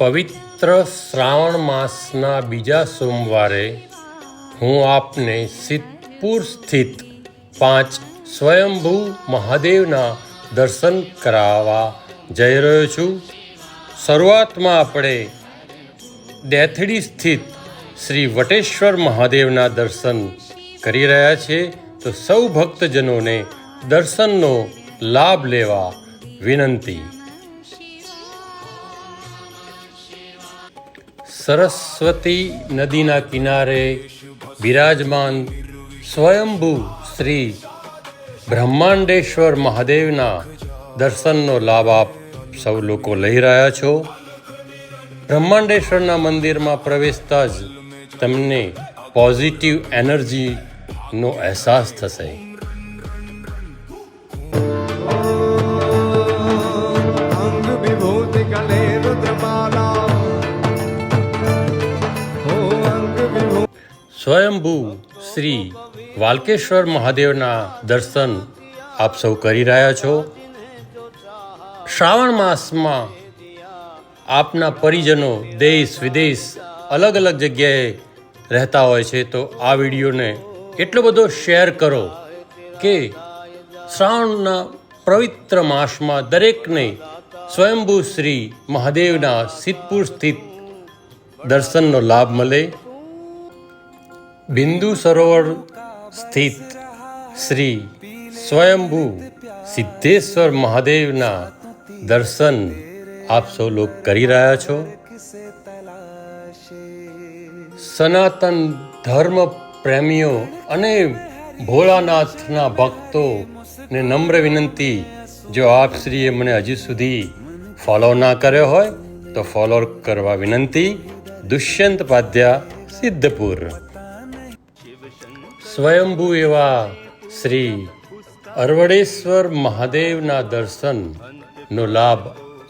પવિત્ર શ્રાવણ માસના બીજા સોમવારે હું આપને સિદ્ધપુર સ્થિત 5 સ્વયંભૂ મહાદેવના દર્શન કરાવવા જઈ રહ્યો છું. શરૂઆતમાં આપણે દેથડી સ્થિત શ્રી વટેશ્વર મહાદેવના દર્શન કરી રહ્યા છીએ. તો સૌ ભક્તજનોને દર્શનનો લાભ લેવા વિનંતી. સરસ્વતી નદીના કિનારે બિરાજમાન સ્વયંભૂ શ્રી બ્રહ્માંડેશ્વર મહાદેવના દર્શનનો લાભ આપ સૌ લોકો લઈ રહ્યા છો. બ્રહ્માંડેશ્વરના મંદિરમાં પ્રવેશતા જ તમને પોઝિટિવ એનર્જીનો અહેસાસ થશે. સ્વયંભૂ શ્રી વાલકેશ્વર મહાદેવના દર્શન આપ સૌ કરી રહ્યા છો. શ્રાવણ માસમાં આપના પરિજનો દેશ વિદેશ અલગ અલગ જગ્યાએ રહેતા હોય છે, તો આ વિડીયોને એટલો બધો શેર કરો કે શ્રાવણના પવિત્ર માસમાં દરેકને સ્વયંભૂ શ્રી મહાદેવના સિદ્ધપુર સ્થિત દર્શનનો લાભ મળે. બિંદુ સરોવર સ્થિત શ્રી સ્વયંભૂ સિદ્ધેશ્વર મહાદેવના દર્શન આપ સૌ લોક કરી રહ્યા છો. સનાતન ધર્મ પ્રેમીઓ અને ભોળાનાથના ભક્તોને નમ્ર વિનંતી, જો આપ શ્રીએ મને હજી સુધી ફોલો ના કર્યો હોય તો ફોલો કરવા વિનંતી. દુષ્યંત પાધ્યા, સિદ્ધપુર. સ્વયંભૂ એવા શ્રી અરવડેશ્વર મહાદેવના દર્શનનો લાભ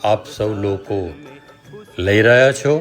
આપ સૌ લોકો લઈ રહ્યા છો.